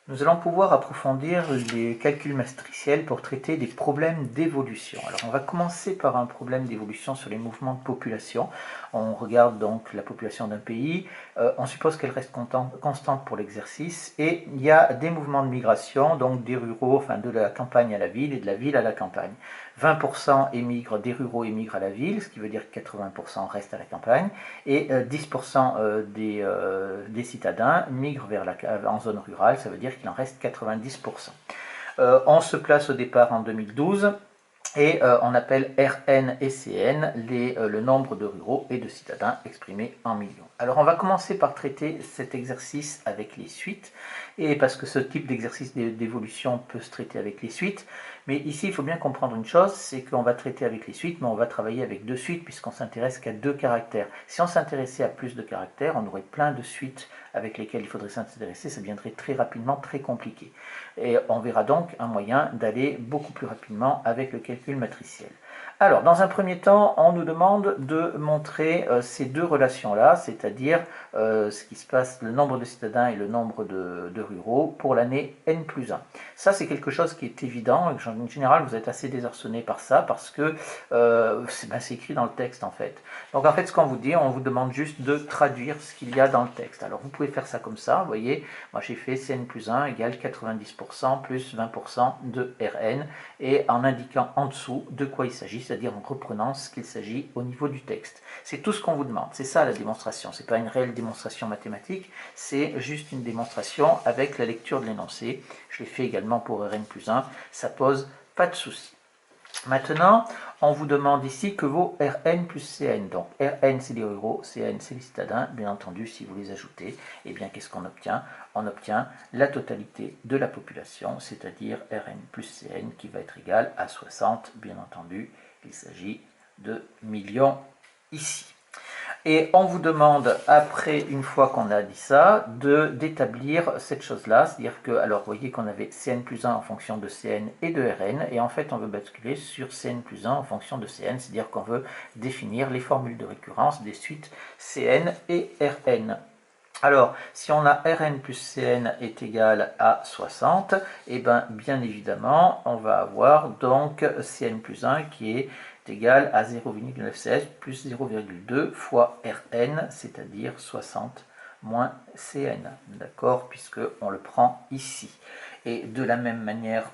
Nous allons pouvoir approfondir les calculs matriciels pour traiter des problèmes d'évolution. Alors on va commencer par un problème d'évolution sur les mouvements de population. On regarde donc la population d'un pays, on suppose qu'elle reste constante pour l'exercice et il y a des mouvements de migration, donc des ruraux, enfin de la campagne à la ville et de la ville à la campagne. 20% émigrent, des ruraux émigrent à la ville, ce qui veut dire que 80% restent à la campagne, et 10% des citadins migrent en zone rurale, ça veut dire qu'il en reste 90%. On se place au départ en 2012 et on appelle Rn et Cn le nombre de ruraux et de citadins exprimés en millions. Alors on va commencer par traiter cet exercice avec les suites, et parce que ce type d'exercice d'évolution peut se traiter avec les suites, mais ici il faut bien comprendre une chose, c'est qu'on va traiter avec les suites, mais on va travailler avec deux suites puisqu'on s'intéresse qu'à deux caractères. Si on s'intéressait à plus de caractères, on aurait plein de suites avec lesquelles il faudrait s'intéresser, ça deviendrait très rapidement très compliqué. Et on verra donc un moyen d'aller beaucoup plus rapidement avec le calcul matriciel. Alors, dans un premier temps, on nous demande de montrer ces deux relations-là, c'est-à-dire ce qui se passe, le nombre de citadins et le nombre de ruraux pour l'année N plus 1. Ça, c'est quelque chose qui est évident, et en général, vous êtes assez désarçonné par ça, parce que c'est écrit dans le texte, en fait. Donc, en fait, ce qu'on vous dit, on vous demande juste de traduire ce qu'il y a dans le texte. Alors, vous pouvez faire ça comme ça, vous voyez, moi j'ai fait Cn plus 1 égale 90% plus 20% de Rn, et en indiquant en dessous de quoi il s'agit, c'est-à-dire en reprenant ce qu'il s'agit au niveau du texte. C'est tout ce qu'on vous demande, c'est ça la démonstration, c'est pas une réelle démonstration mathématique, c'est juste une démonstration avec la lecture de l'énoncé. Je l'ai fait également pour Rn plus 1, ça pose pas de souci. Maintenant, on vous demande ici que vaut Rn plus Cn. Donc Rn c'est les ruraux, Cn c'est les citadins. Bien entendu, si vous les ajoutez, eh bien qu'est-ce qu'on obtient? On obtient la totalité de la population, c'est-à-dire Rn plus Cn qui va être égal à 60. Bien entendu, il s'agit de millions ici. Et on vous demande, après, une fois qu'on a dit ça, d'établir cette chose-là. C'est-à-dire que, alors, vous voyez qu'on avait Cn plus 1 en fonction de Cn et de Rn, et en fait, on veut basculer sur Cn plus 1 en fonction de Cn, c'est-à-dire qu'on veut définir les formules de récurrence des suites Cn et Rn. Alors, si on a Rn plus Cn est égal à 60, et bien évidemment, on va avoir donc Cn plus 1 qui est égal à 0,96 plus 0,2 fois Rn, c'est-à-dire 60 moins Cn, d'accord, puisqu'on le prend ici. Et de la même manière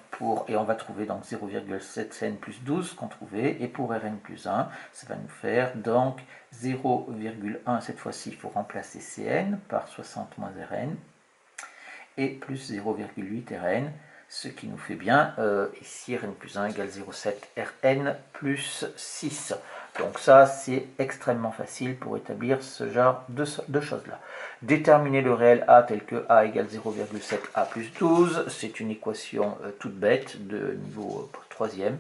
et on va trouver donc 0,7 Cn plus 12 qu'on trouvait, et pour Rn plus 1, ça va nous faire donc 0,1, cette fois-ci il faut remplacer Cn par 60 moins Rn, et plus 0,8 Rn, ce qui nous fait bien, ici Rn plus 1 égale 0,7 Rn plus 6. Donc ça, c'est extrêmement facile pour établir ce genre de choses-là. Déterminer le réel A tel que A égale 0,7 A plus 12, c'est une équation toute bête de niveau 3e.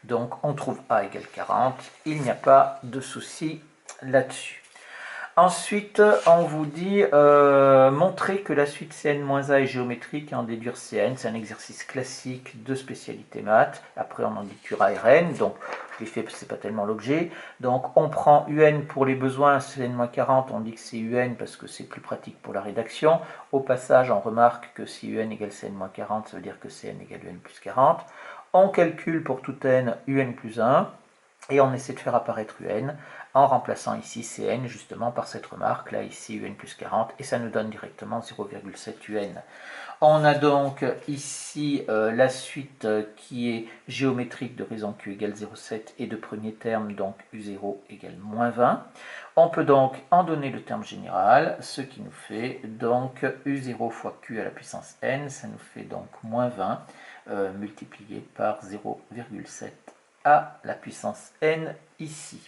Donc on trouve A égale 40, il n'y a pas de souci là-dessus. Ensuite, on vous dit montrer que la suite Cn-A est géométrique et en déduire Cn. C'est un exercice classique de spécialité maths. Après, on en déduira Rn. Donc, je l'ai fait, c'est pas tellement l'objet. Donc, on prend Un pour les besoins Cn-40. On dit que c'est Un parce que c'est plus pratique pour la rédaction. Au passage, on remarque que si Un égale Cn-40, ça veut dire que Cn égale Un plus 40. On calcule pour tout n Un plus 1. Et on essaie de faire apparaître Un en remplaçant ici Cn justement par cette remarque, là ici Un plus 40, et ça nous donne directement 0,7 Un. On a donc ici la suite qui est géométrique de raison Q égale 0,7 et de premier terme, donc U0 égale moins 20. On peut donc en donner le terme général, ce qui nous fait donc U0 fois Q à la puissance n, ça nous fait donc moins 20 multiplié par 0,7 à la puissance n ici.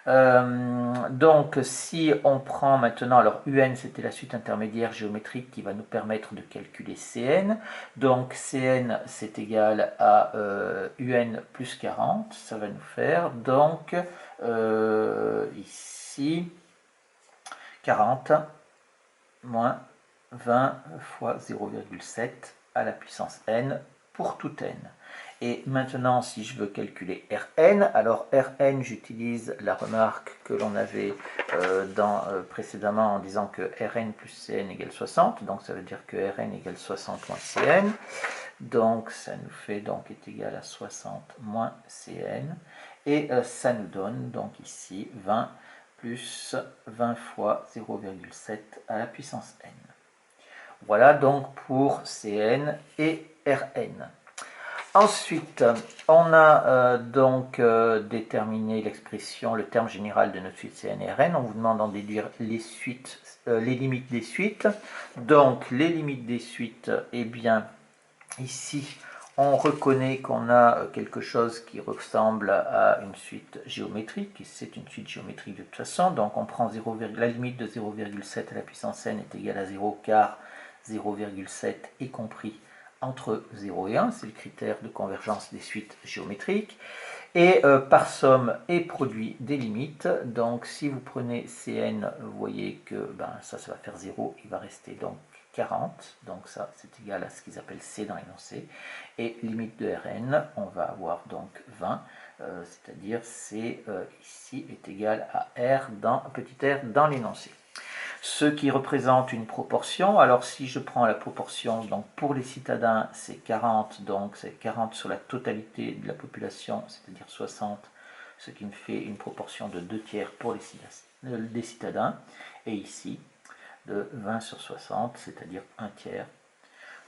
Donc si on prend maintenant, alors Un c'était la suite intermédiaire géométrique qui va nous permettre de calculer Cn, donc Cn c'est égal à Un plus 40, ça va nous faire donc ici 40 moins 20 fois 0,7 à la puissance n pour tout n. Et maintenant, si je veux calculer Rn, alors Rn, j'utilise la remarque que l'on avait précédemment en disant que Rn plus Cn égale 60, donc ça veut dire que Rn égale 60 moins Cn, donc ça nous fait donc est égal à 60 moins Cn, et ça nous donne donc ici 20 plus 20 fois 0,7 à la puissance n. Voilà donc pour Cn et Rn. Ensuite, on a déterminé l'expression, le terme général de notre suite Cn et Rn. On vous demande d'en déduire les limites des suites. Donc, les limites des suites, eh bien, ici, on reconnaît qu'on a quelque chose qui ressemble à une suite géométrique. C'est une suite géométrique de toute façon. Donc, on prend la limite de 0,7 à la puissance n est égale à 0, car 0,7 est compris entre 0 et 1, c'est le critère de convergence des suites géométriques, et par somme et produit des limites. Donc si vous prenez Cn, vous voyez que ça va faire 0, il va rester donc 40, donc ça c'est égal à ce qu'ils appellent C dans l'énoncé, et limite de Rn, on va avoir donc 20, c'est-à-dire C ici est égal à R petit r dans l'énoncé. Ce qui représente une proportion. Alors si je prends la proportion, donc pour les citadins c'est 40, donc c'est 40 sur la totalité de la population, c'est-à-dire 60, ce qui me fait une proportion de 2 tiers pour les citadins, et ici de 20 sur 60, c'est-à-dire 1 tiers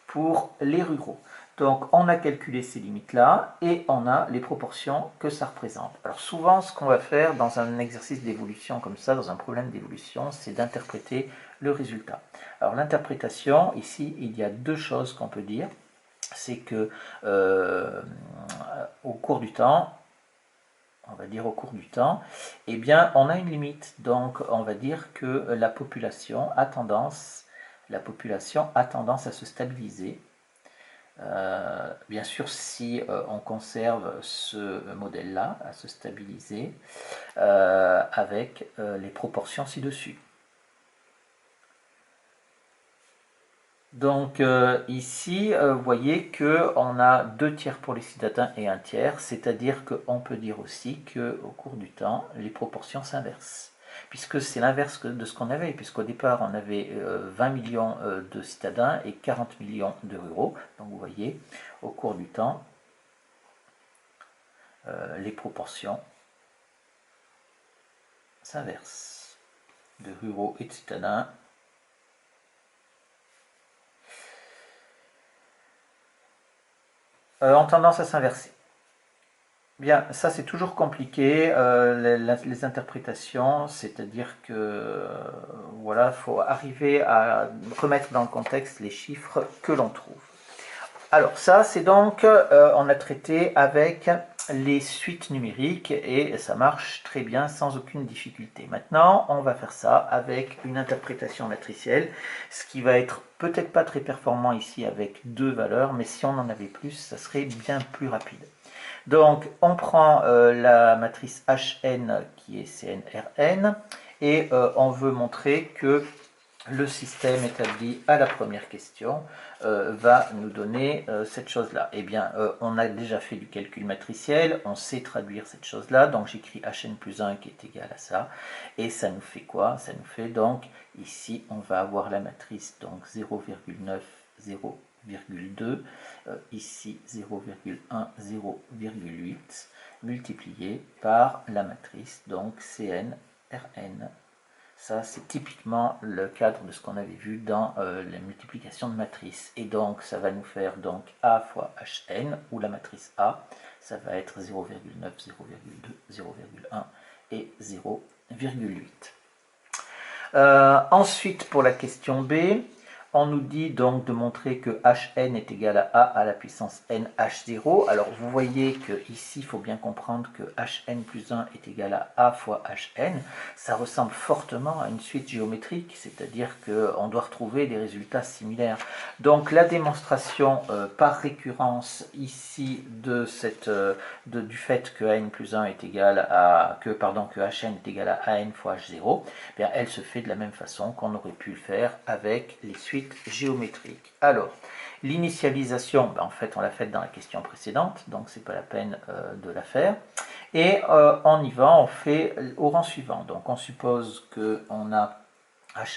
pour les ruraux. Donc on a calculé ces limites-là et on a les proportions que ça représente. Alors souvent, ce qu'on va faire dans un exercice d'évolution comme ça, dans un problème d'évolution, c'est d'interpréter le résultat. Alors l'interprétation, ici, il y a deux choses qu'on peut dire. C'est que au cours du temps, on va dire au cours du temps, eh bien on a une limite. Donc on va dire que la population a tendance à se stabiliser. Bien sûr, si on conserve ce modèle-là, à se stabiliser avec les proportions ci-dessus. Donc ici, vous voyez qu'on a 2 tiers pour les citadins et 1 tiers, c'est-à-dire qu'on peut dire aussi qu'au cours du temps, les proportions s'inversent. Puisque c'est l'inverse de ce qu'on avait, puisqu'au départ on avait 20 millions de citadins et 40 millions de ruraux. Donc vous voyez, au cours du temps, les proportions s'inversent de ruraux et de citadins. Ont tendance à s'inverser. Bien, ça c'est toujours compliqué, les interprétations, c'est-à-dire que voilà, il faut arriver à remettre dans le contexte les chiffres que l'on trouve. Alors ça c'est donc, on a traité avec les suites numériques et ça marche très bien sans aucune difficulté. Maintenant on va faire ça avec une interprétation matricielle, ce qui va être peut-être pas très performant ici avec 2 valeurs, mais si on en avait plus, ça serait bien plus rapide. Donc on prend la matrice Hn qui est CnRn et on veut montrer que le système établi à la première question va nous donner cette chose-là. Eh bien, on a déjà fait du calcul matriciel, on sait traduire cette chose-là, donc j'écris Hn plus 1 qui est égal à ça, et ça nous fait quoi? Ça nous fait donc, ici, on va avoir la matrice, donc 0,9, 0,2, ici 0,1, 0,8, multiplié par la matrice, donc Cn, Rn. Ça, c'est typiquement le cadre de ce qu'on avait vu dans la multiplication de matrices. Et donc, ça va nous faire donc A fois Hn, où la matrice A, ça va être 0,9, 0,2, 0,1 et 0,8. Ensuite, pour la question B, on nous dit donc de montrer que Hn est égal à A à la puissance n H0. Alors vous voyez que ici, il faut bien comprendre que Hn plus 1 est égal à A fois Hn. Ça ressemble fortement à une suite géométrique, c'est-à-dire qu'on doit retrouver des résultats similaires. Donc la démonstration par récurrence ici du fait que N plus 1 est égal à que Hn est égal à An fois H0, bien, elle se fait de la même façon qu'on aurait pu le faire avec les suites suite géométrique. Alors, l'initialisation, ben, en fait, on l'a faite dans la question précédente, donc c'est pas la peine de la faire. Et on y va, on fait au rang suivant. Donc, on suppose qu'on a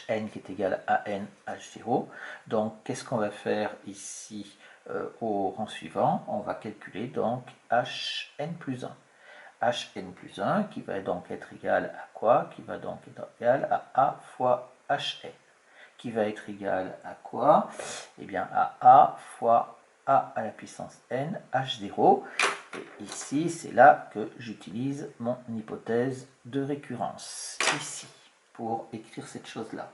Hn qui est égal à n H0. Donc, qu'est-ce qu'on va faire ici au rang suivant? On va calculer donc Hn plus 1. Hn plus 1 qui va donc être égal à quoi? Qui va donc être égal à A fois Hn. Qui va être égal à quoi? Eh bien à A fois A à la puissance n H0. Et ici, c'est là que j'utilise mon hypothèse de récurrence. Ici, pour écrire cette chose-là.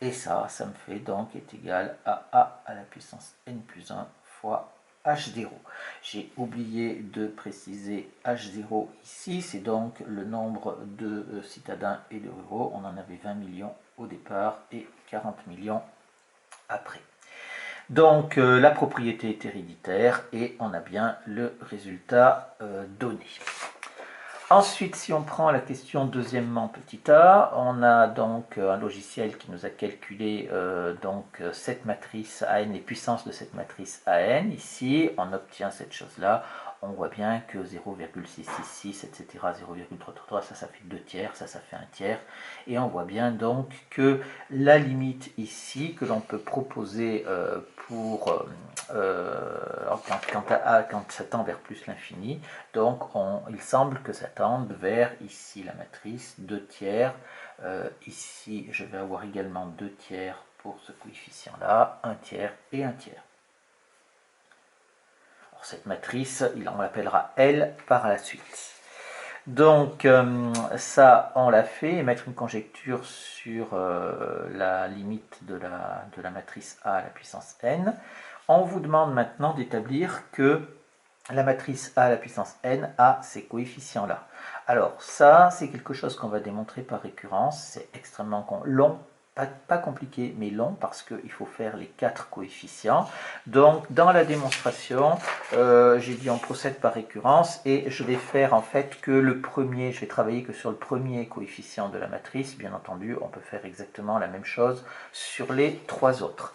Et ça me fait donc est égal à A à la puissance n plus 1 fois H0. J'ai oublié de préciser H0 ici, c'est donc le nombre de citadins et de ruraux. On en avait 20 millions au départ et 40 millions après. Donc la propriété est héréditaire et on a bien le résultat donné. Ensuite, si on prend la question deuxièmement petit a, on a donc un logiciel qui nous a calculé donc cette matrice AN, les puissances de cette matrice AN. Ici, on obtient cette chose-là. On voit bien que 0,666, etc., 0,333, ça fait 2 tiers, ça fait 1 tiers. Et on voit bien donc que la limite ici que l'on peut proposer pour quand ça tend vers plus l'infini, donc il semble que ça tende vers ici la matrice 2 tiers. Ici, je vais avoir également 2 tiers pour ce coefficient-là, 1 tiers et 1 tiers. Alors, cette matrice, on l'appellera L par la suite. Donc ça, on l'a fait, et mettre une conjecture sur la limite de la matrice A à la puissance n. On vous demande maintenant d'établir que la matrice A à la puissance n a ces coefficients-là. Alors ça, c'est quelque chose qu'on va démontrer par récurrence. C'est extrêmement long, pas compliqué, mais long, parce qu'il faut faire les 4 coefficients. Donc dans la démonstration, j'ai dit on procède par récurrence, et je vais faire en fait que le premier, je vais travailler que sur le premier coefficient de la matrice. Bien entendu, on peut faire exactement la même chose sur les 3 autres.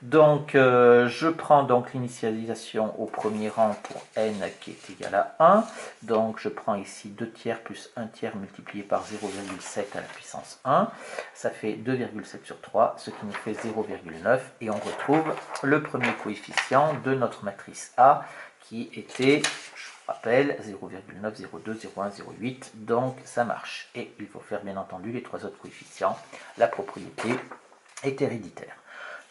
Donc, je prends donc l'initialisation au premier rang pour n qui est égal à 1. Donc, je prends ici 2 tiers plus 1 tiers multiplié par 0,7 à la puissance 1. Ça fait 2,7 sur 3, ce qui nous fait 0,9. Et on retrouve le premier coefficient de notre matrice A qui était, je vous rappelle, 0,9, 0,2, 0,1, 0,8. Donc, ça marche. Et il faut faire bien entendu les 3 autres coefficients. La propriété est héréditaire.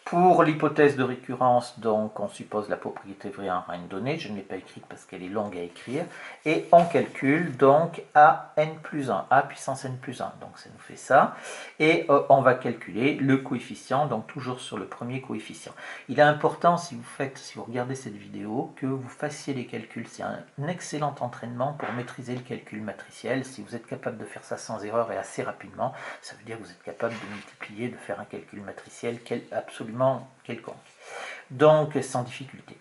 Pour l'hypothèse de récurrence, donc, on suppose la propriété vraie en une donnée. Je ne l'ai pas écrite parce qu'elle est longue à écrire. Et on calcule donc a n plus 1, a puissance n plus 1. Donc ça nous fait ça. Et on va calculer le coefficient, donc toujours sur le premier coefficient. Il est important, si vous regardez cette vidéo, que vous fassiez les calculs. C'est un excellent entraînement pour maîtriser le calcul matriciel. Si vous êtes capable de faire ça sans erreur et assez rapidement, ça veut dire que vous êtes capable de multiplier, de faire un calcul matriciel absolument quelconque. Donc sans difficulté.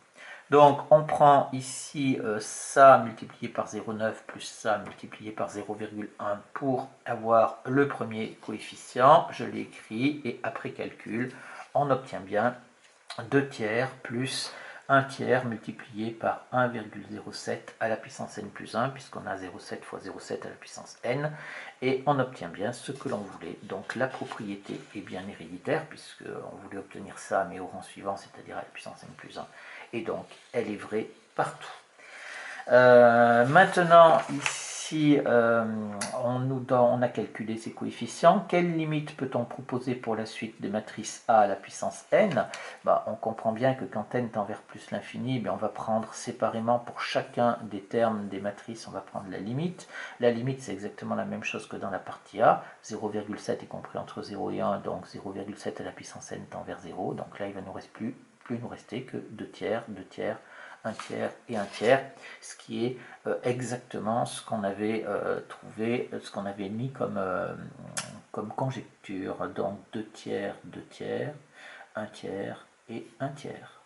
Donc on prend ici ça multiplié par 0,9 plus ça multiplié par 0,1 pour avoir le premier coefficient. Je l'ai écrit et après calcul, on obtient bien 2 tiers plus 1 tiers multiplié par 1,07 à la puissance n plus 1, puisqu'on a 0,7 fois 0,7 à la puissance n, et on obtient bien ce que l'on voulait. Donc la propriété est bien héréditaire, puisqu'on voulait obtenir ça, mais au rang suivant, c'est-à-dire à la puissance n plus 1, et donc elle est vraie partout. Maintenant, ici, on a calculé ces coefficients. Quelle limite peut-on proposer pour la suite des matrices A à la puissance n? On comprend bien que quand n tend vers plus l'infini, on va prendre séparément pour chacun des termes des matrices, on va prendre la limite. La limite, c'est exactement la même chose que dans la partie A. 0,7 est compris entre 0 et 1, donc 0,7 à la puissance n tend vers 0. Donc là, il va nous rester plus nous rester que 2 tiers, 2 tiers, 1 tiers et 1 tiers, ce qui est exactement ce qu'on avait trouvé, ce qu'on avait mis comme conjecture. Donc 2 tiers, 2 tiers, 1 tiers et 1 tiers.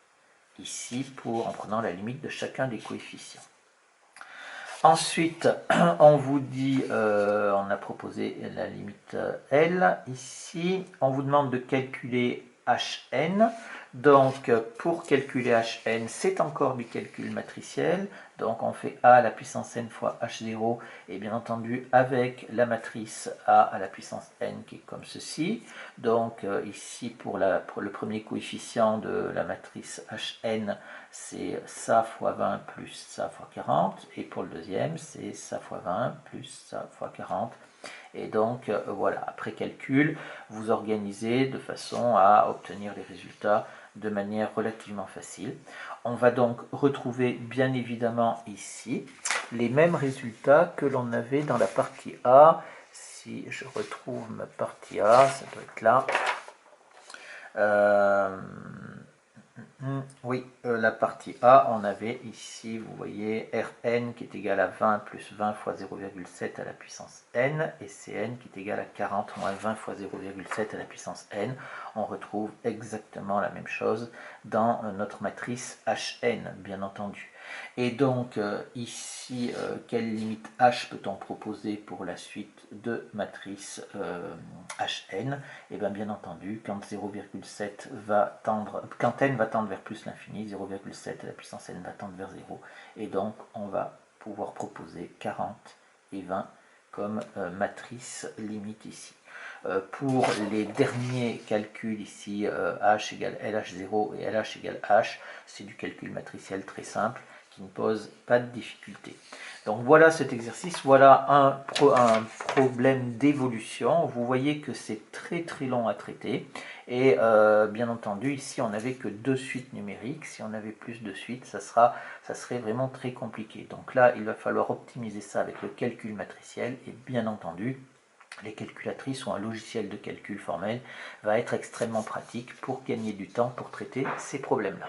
Ici, en prenant la limite de chacun des coefficients. Ensuite, on vous dit, on a proposé la limite L. Ici, on vous demande de calculer Hn. Donc pour calculer Hn, c'est encore du calcul matriciel. Donc on fait a à la puissance n fois h0, et bien entendu avec la matrice a à la puissance n qui est comme ceci. Donc ici pour le premier coefficient de la matrice Hn, c'est ça fois 20 plus ça fois 40. Et pour le deuxième, c'est ça fois 20 plus ça fois 40. Et donc voilà, après calcul, vous organisez de façon à obtenir les résultats de manière relativement facile. On va donc retrouver bien évidemment ici les mêmes résultats que l'on avait dans la partie A. Si je retrouve ma partie A, ça doit être là. Oui, la partie A, on avait ici, vous voyez, Rn qui est égal à 20 plus 20 fois 0,7 à la puissance n, et Cn qui est égal à 40 moins 20 fois 0,7 à la puissance n. On retrouve exactement la même chose dans notre matrice Hn, bien entendu. Et donc, ici, quelle limite h peut-on proposer pour la suite de matrice Hn? Et bien entendu, quand 0,7 va tendre, quand n va tendre vers plus l'infini, 0,7 à la puissance n va tendre vers 0. Et donc, on va pouvoir proposer 40 et 20 comme matrice limite ici. Pour les derniers calculs ici, h égale LH0 et LH égale h, c'est du calcul matriciel très simple qui ne pose pas de difficulté. Donc voilà cet exercice, voilà un problème d'évolution. Vous voyez que c'est très long à traiter. Et bien entendu, ici on n'avait que 2 suites numériques. Si on avait plus de suites, ça serait vraiment très compliqué. Donc là, il va falloir optimiser ça avec le calcul matriciel. Et bien entendu, les calculatrices ou un logiciel de calcul formel va être extrêmement pratique pour gagner du temps pour traiter ces problèmes-là.